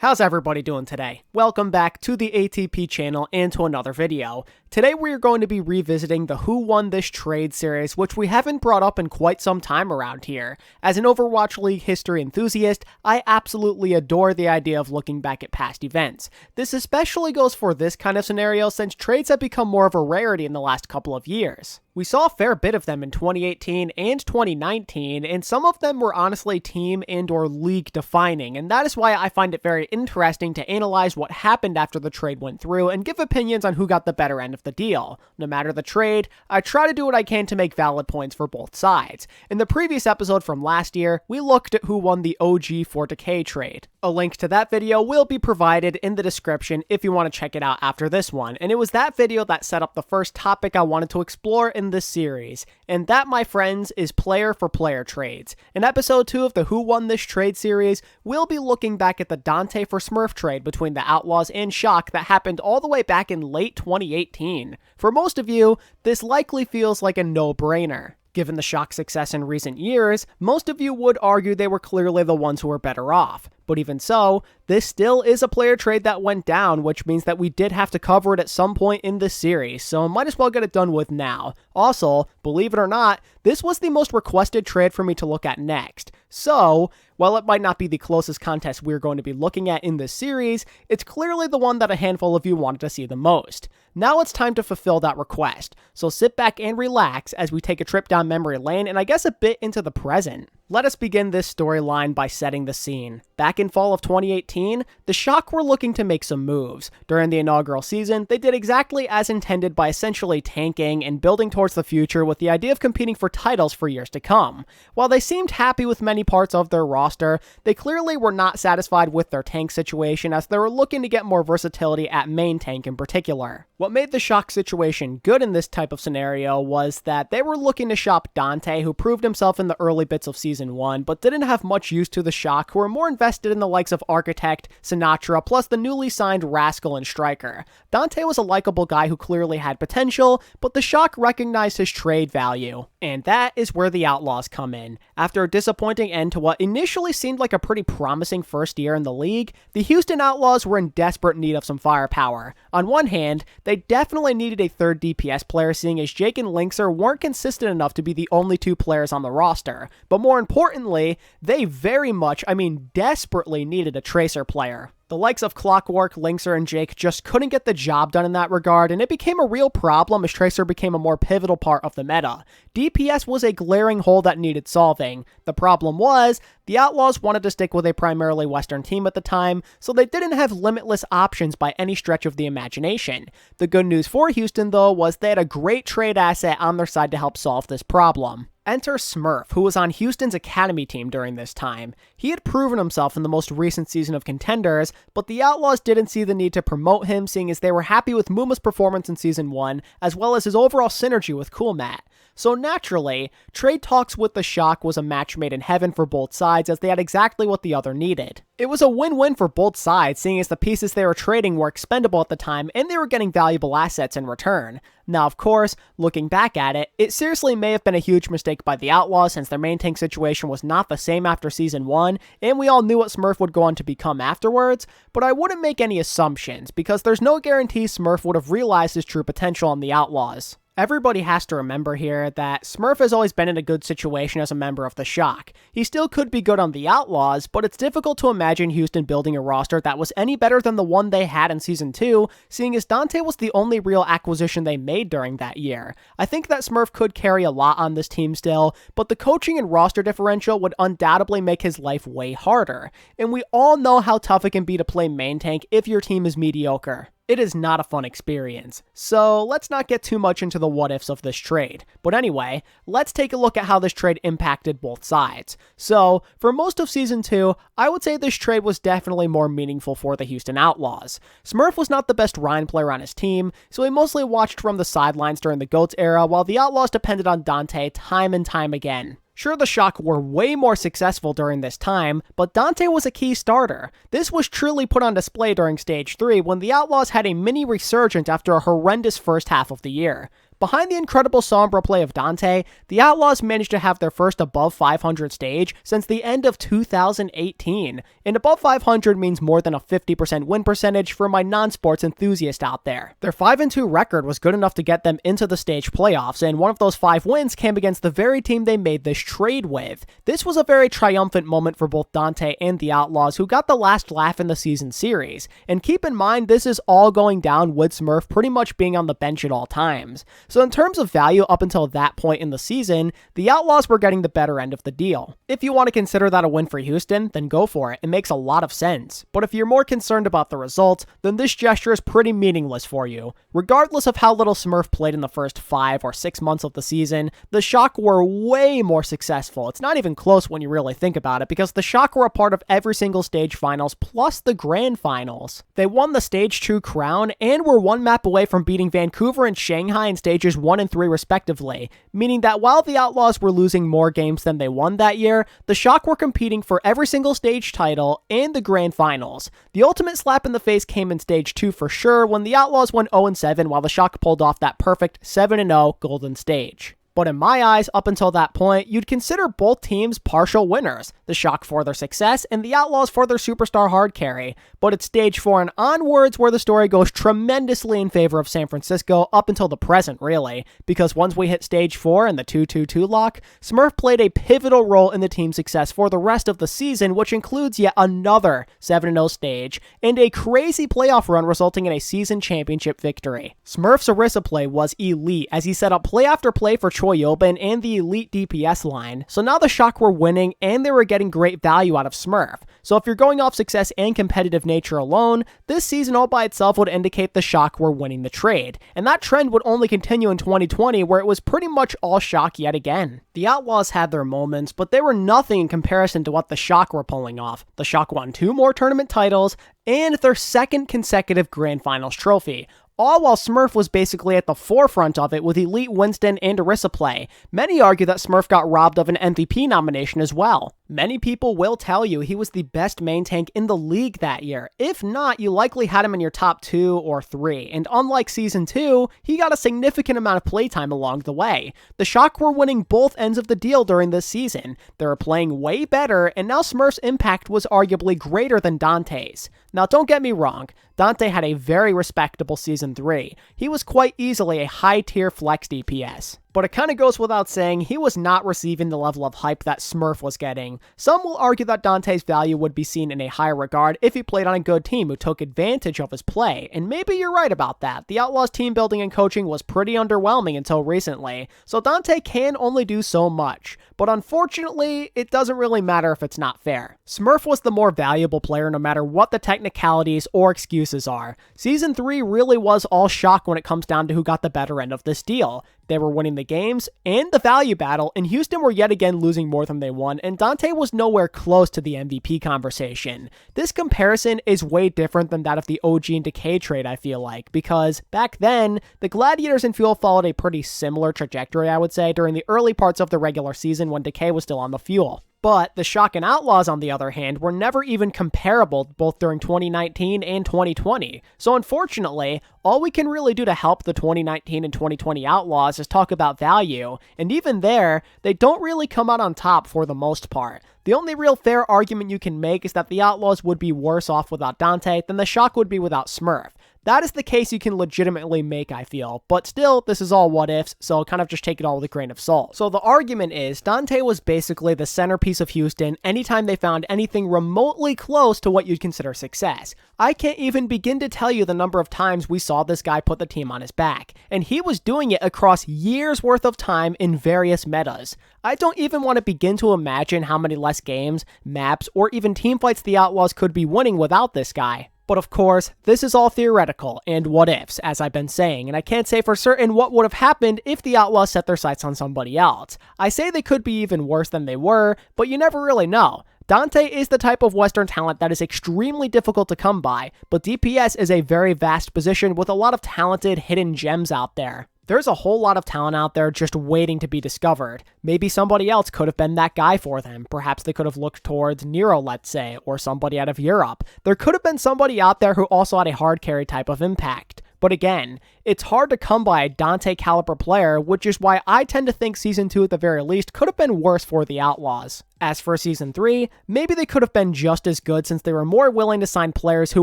How's everybody doing today? Welcome back to the ATP channel and to another video. Today we are going to be revisiting the Who Won This Trade series, which we haven't brought up in quite some time around here. As an Overwatch League history enthusiast, I absolutely adore the idea of looking back at past events. This especially goes for this kind of scenario since trades have become more of a rarity in the last couple of years. We saw a fair bit of them in 2018 and 2019, and some of them were honestly team and or league defining, and that is why I find it very interesting to analyze what happened after the trade went through and give opinions on who got the better end of the deal. No matter the trade, I try to do what I can to make valid points for both sides. In the previous episode from last year, we looked at who won the OG 4Decay trade. A link to that video will be provided in the description if you want to check it out after this one, and it was that video that set up the first topic I wanted to explore in this series, and that, my friends, is player for player trades. In episode 2 of the Who Won This Trade series, we'll be looking back at the Danteh-Smurf trade between the Outlaws and Shock that happened all the way back in late 2018. For most of you, this likely feels like a no-brainer. Given the Shock's success in recent years, most of you would argue they were clearly the ones who were better off. But even so, this still is a player trade that went down, which means that we did have to cover it at some point in this series, so might as well get it done with now. Also, believe it or not, this was the most requested trade for me to look at next. So, while it might not be the closest contest we're going to be looking at in this series, it's clearly the one that a handful of you wanted to see the most. Now it's time to fulfill that request, so sit back and relax as we take a trip down memory lane and I guess a bit into the present. Let us begin this storyline by setting the scene. Back in fall of 2018, the Shock were looking to make some moves. During the inaugural season, they did exactly as intended by essentially tanking and building towards the future with the idea of competing for titles for years to come. While they seemed happy with many parts of their roster, they clearly were not satisfied with their tank situation as they were looking to get more versatility at main tank in particular. What made the Shock situation good in this type of scenario was that they were looking to shop Danteh, who proved himself in the early bits of Season 1, but didn't have much use to the Shock, who were more invested in the likes of Architect, Sinatra, plus the newly signed Rascal and Striker. Danteh was a likable guy who clearly had potential, but the Shock recognized his trade value. And that is where the Outlaws come in. After a disappointing end to what initially seemed like a pretty promising first year in the league, the Houston Outlaws were in desperate need of some firepower. On one hand, they definitely needed a third DPS player, seeing as Jake and Lynxer weren't consistent enough to be the only two players on the roster. But more importantly, they very much, desperately needed a Tracer player. The likes of Clockwork, Lynxer, and Jake just couldn't get the job done in that regard, and it became a real problem as Tracer became a more pivotal part of the meta. DPS was a glaring hole that needed solving. The problem was, the Outlaws wanted to stick with a primarily Western team at the time, so they didn't have limitless options by any stretch of the imagination. The good news for Houston, though, was they had a great trade asset on their side to help solve this problem. Enter Smurf, who was on Houston's academy team during this time. He had proven himself in the most recent season of Contenders, but the Outlaws didn't see the need to promote him, seeing as they were happy with Muma's performance in Season 1, as well as his overall synergy with Coolmat. So naturally, trade talks with the Shock was a match made in heaven for both sides as they had exactly what the other needed. It was a win-win for both sides, seeing as the pieces they were trading were expendable at the time and they were getting valuable assets in return. Now, of course, looking back at it, it seriously may have been a huge mistake by the Outlaws since their main tank situation was not the same after Season 1, and we all knew what Smurf would go on to become afterwards, but I wouldn't make any assumptions, because there's no guarantee Smurf would have realized his true potential on the Outlaws. Everybody has to remember here that Smurf has always been in a good situation as a member of the Shock. He still could be good on the Outlaws, but it's difficult to imagine Houston building a roster that was any better than the one they had in Season 2, seeing as Danteh was the only real acquisition they made during that year. I think that Smurf could carry a lot on this team still, but the coaching and roster differential would undoubtedly make his life way harder. And we all know how tough it can be to play main tank if your team is mediocre. It is not a fun experience, so let's not get too much into the what-ifs of this trade. But anyway, let's take a look at how this trade impacted both sides. So, for most of Season 2, I would say this trade was definitely more meaningful for the Houston Outlaws. Smurf was not the best Rhine player on his team, so he mostly watched from the sidelines during the GOATS era, while the Outlaws depended on Danteh time and time again. Sure, the Shock were way more successful during this time, but Danteh was a key starter. This was truly put on display during Stage 3 when the Outlaws had a mini resurgence after a horrendous first half of the year. behind the incredible Sombra play of Danteh, the Outlaws managed to have their first above 500 stage since the end of 2018, and above 500 means more than a 50% win percentage for my non-sports enthusiast out there. Their 5-2 record was good enough to get them into the stage playoffs, and one of those 5 wins came against the very team they made this trade with. This was a very triumphant moment for both Danteh and the Outlaws, who got the last laugh in the season series. And keep in mind, this is all going down with Smurf pretty much being on the bench at all times. So in terms of value up until that point in the season, the Outlaws were getting the better end of the deal. If you want to consider that a win for Houston, then go for it. It makes a lot of sense. But if you're more concerned about the result, then this gesture is pretty meaningless for you. Regardless of how little Smurf played in the first 5 or 6 months of the season, the Shock were way more successful. It's not even close when you really think about it, because the Shock were a part of every single stage finals plus the grand finals. They won the stage 2 crown and were 1 map away from beating Vancouver and Shanghai in stages 1 and 3 respectively, meaning that while the Outlaws were losing more games than they won that year, the Shock were competing for every single stage title and the grand finals. The ultimate slap in the face came in stage 2 for sure, when the Outlaws went 0-7 while the Shock pulled off that perfect 7-0 golden stage. But in my eyes, up until that point, you'd consider both teams partial winners, the Shock for their success and the Outlaws for their superstar hard carry. But it's stage 4 and onwards where the story goes tremendously in favor of San Francisco up until the present, really, because once we hit stage 4 and the 2-2-2 lock, Smurf played a pivotal role in the team's success for the rest of the season, which includes yet another 7-0 stage and a crazy playoff run resulting in a season championship victory. Smurf's Orisa play was elite as he set up play after play for Choi Yobin and the elite DPS line, so now the Shock were winning and they were getting great value out of Smurf. So if you're going off success and competitive nature alone, this season all by itself would indicate the Shock were winning the trade, and that trend would only continue in 2020 where it was pretty much all Shock yet again. The Outlaws had their moments, but they were nothing in comparison to what the Shock were pulling off. The Shock won 2 more tournament titles and their 2nd consecutive Grand Finals trophy, all while Smurf was basically at the forefront of it with elite Winston and Orisa play. Many argue that Smurf got robbed of an MVP nomination as well. Many people will tell you he was the best main tank in the league that year. If not, you likely had him in your top 2 or 3, and unlike Season 2, he got a significant amount of playtime along the way. The Shock were winning both ends of the deal during this season. They were playing way better, and now Smurf's impact was arguably greater than Danteh's. Now don't get me wrong, Danteh had a very respectable Season 3. He was quite easily a high-tier flex DPS. But it kind of goes without saying he was not receiving the level of hype that Smurf was getting. Some will argue that Danteh's value would be seen in a higher regard if he played on a good team who took advantage of his play, and maybe you're right about that. The Outlaws team building and coaching was pretty underwhelming until recently, so Danteh can only do so much. But unfortunately, it doesn't really matter if it's not fair. Smurf was the more valuable player no matter what the technicalities or excuses are. Season 3 really was all Shock when it comes down to who got the better end of this deal. They were winning the games and the value battle, and Houston were yet again losing more than they won, and Danteh was nowhere close to the MVP conversation. This comparison is way different than that of the OG and Decay trade, I feel like, because back then, the Gladiators and Fuel followed a pretty similar trajectory, I would say, during the early parts of the regular season when Decay was still on the Fuel. But the Shock and Outlaws, on the other hand, were never even comparable both during 2019 and 2020. So unfortunately, all we can really do to help the 2019 and 2020 Outlaws is talk about value, and even there, they don't really come out on top for the most part. The only real fair argument you can make is that the Outlaws would be worse off without Danteh than the Shock would be without Smurf. That is the case you can legitimately make, I feel, but still, this is all what ifs, so kind of just take it all with a grain of salt. So the argument is, Danteh was basically the centerpiece of Houston anytime they found anything remotely close to what you'd consider success. I can't even begin to tell you the number of times we saw this guy put the team on his back, and he was doing it across years worth of time in various metas. I don't even want to begin to imagine how many less games, maps, or even teamfights the Outlaws could be winning without this guy. But of course, this is all theoretical and what ifs, as I've been saying, and I can't say for certain what would have happened if the Outlaws set their sights on somebody else. I say they could be even worse than they were, but you never really know. Danteh is the type of Western talent that is extremely difficult to come by, but DPS is a very vast position with a lot of talented hidden gems out there. There's a whole lot of talent out there just waiting to be discovered. Maybe somebody else could have been that guy for them. Perhaps they could have looked towards Nero, let's say, or somebody out of Europe. There could have been somebody out there who also had a hard carry type of impact. But again, it's hard to come by a Danteh caliber player, which is why I tend to think Season 2 at the very least could have been worse for the Outlaws. As for Season 3, maybe they could have been just as good since they were more willing to sign players who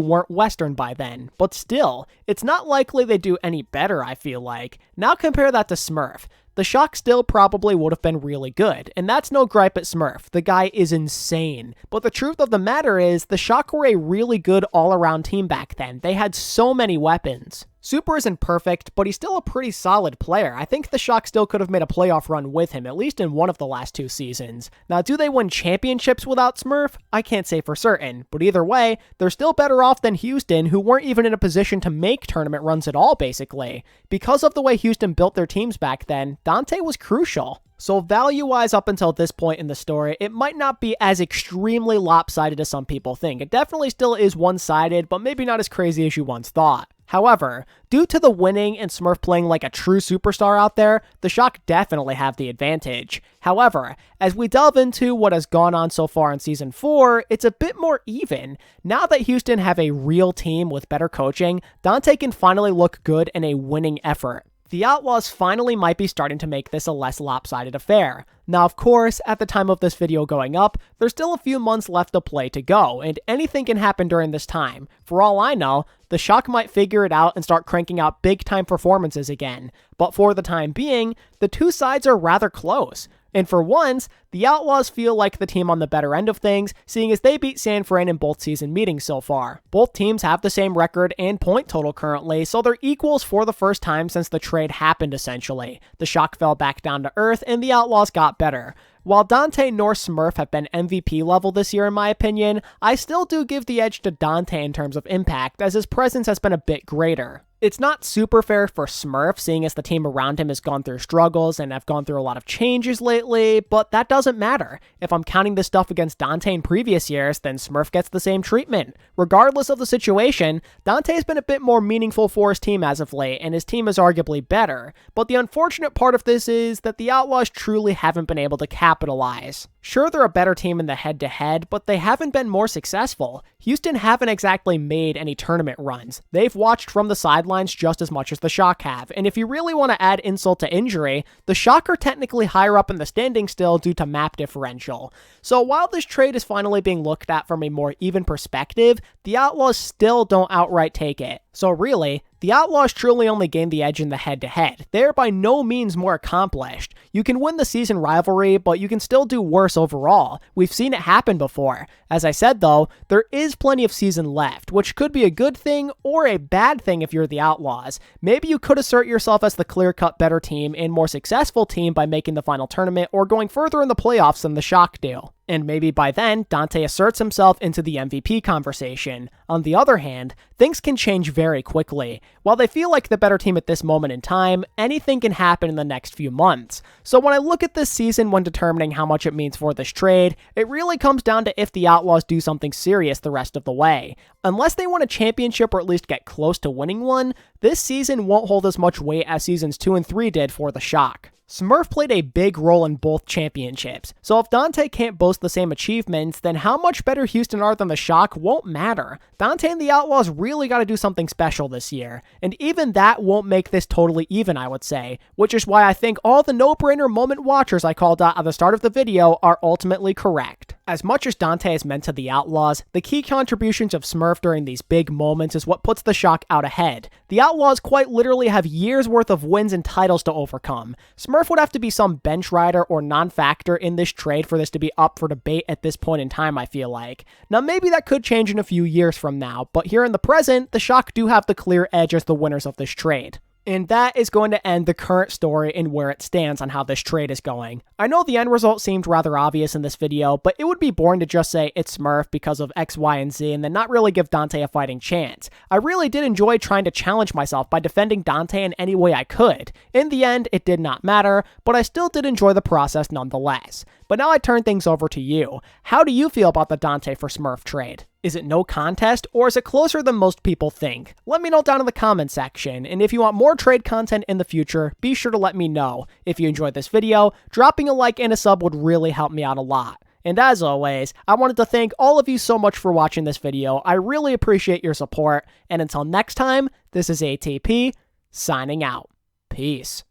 weren't Western by then, but still, it's not likely they do any better, I feel like. Now compare that to Smurf. The Shock still probably would have been really good, and that's no gripe at Smurf. The guy is insane. But the truth of the matter is, the Shock were a really good all-around team back then. They had so many weapons. Super isn't perfect, but he's still a pretty solid player. I think the Shock still could have made a playoff run with him, at least in one of the last 2 seasons. Now, do they win championships without Smurf? I can't say for certain, but either way, they're still better off than Houston, who weren't even in a position to make tournament runs at all, basically. Because of the way Houston built their teams back then, Danteh was crucial. So value-wise up until this point in the story, it might not be as extremely lopsided as some people think. It definitely still is one-sided, but maybe not as crazy as you once thought. However, due to the winning and Smurf playing like a true superstar out there, the Shock definitely have the advantage. However, as we delve into what has gone on so far in Season 4, it's a bit more even. Now that Houston have a real team with better coaching, Danteh can finally look good in a winning effort. The Outlaws finally might be starting to make this a less lopsided affair. Now, of course, at the time of this video going up, there's still a few months left of play to go, and anything can happen during this time. For all I know, the Shock might figure it out and start cranking out big-time performances again. But for the time being, the two sides are rather close. And for once, the Outlaws feel like the team on the better end of things, seeing as they beat San Fran in both season meetings so far. Both teams have the same record and point total currently, so they're equals for the first time since the trade happened essentially. The Shock fell back down to earth, and the Outlaws got better. While Danteh nor Smurf have been MVP level this year in my opinion, I still do give the edge to Danteh in terms of impact, as his presence has been a bit greater. It's not super fair for Smurf, seeing as the team around him has gone through struggles and have gone through a lot of changes lately, but that doesn't matter. If I'm counting this stuff against Danteh in previous years, then Smurf gets the same treatment. Regardless of the situation, Danteh has been a bit more meaningful for his team as of late, and his team is arguably better. But the unfortunate part of this is that the Outlaws truly haven't been able to capitalize. Sure, they're a better team in the head-to-head, but they haven't been more successful. Houston haven't exactly made any tournament runs. They've watched from the sidelines just as much as the Shock have, and if you really want to add insult to injury, the Shock are technically higher up in the standings still due to map differential. So while this trade is finally being looked at from a more even perspective, the Outlaws still don't outright take it. So really, the Outlaws truly only gain the edge in the head-to-head. They are by no means more accomplished. You can win the season rivalry, but you can still do worse overall. We've seen it happen before. As I said though, there is plenty of season left, which could be a good thing or a bad thing if you're the Outlaws. Maybe you could assert yourself as the clear-cut better team and more successful team by making the final tournament or going further in the playoffs than the Shock do. And maybe by then, Danteh asserts himself into the MVP conversation. On the other hand, things can change very quickly. While they feel like the better team at this moment in time, anything can happen in the next few months. So when I look at this season when determining how much it means for this trade, it really comes down to if the Outlaws do something serious the rest of the way. Unless they win a championship or at least get close to winning one, this season won't hold as much weight as seasons 2 and 3 did for the Shock. Smurf played a big role in both championships, so if Danteh can't boast the same achievements, then how much better Houston are than the Shock won't matter. Danteh and the Outlaws really gotta do something special this year, and even that won't make this totally even, I would say, which is why I think all the no-brainer moment watchers I called out at the start of the video are ultimately correct. As much as Danteh has meant to the Outlaws, the key contributions of Smurf during these big moments is what puts the Shock out ahead. The Outlaws quite literally have years worth of wins and titles to overcome. Smurf would have to be some bench rider or non-factor in this trade for this to be up for debate at this point in time, I feel like. Now maybe that could change in a few years from now, but here in the present, the Shock do have the clear edge as the winners of this trade. And that is going to end the current story and where it stands on how this trade is going. I know the end result seemed rather obvious in this video, but it would be boring to just say it's Smurf because of X, Y, and Z and then not really give Danteh a fighting chance. I really did enjoy trying to challenge myself by defending Danteh in any way I could. In the end, it did not matter, but I still did enjoy the process nonetheless. But now I turn things over to you. How do you feel about the Danteh for Smurf trade? Is it no contest, or is it closer than most people think? Let me know down in the comment section, and if you want more trade content in the future, be sure to let me know. If you enjoyed this video, dropping a like and a sub would really help me out a lot. And as always, I wanted to thank all of you so much for watching this video. I really appreciate your support, and until next time, this is ATP, signing out. Peace.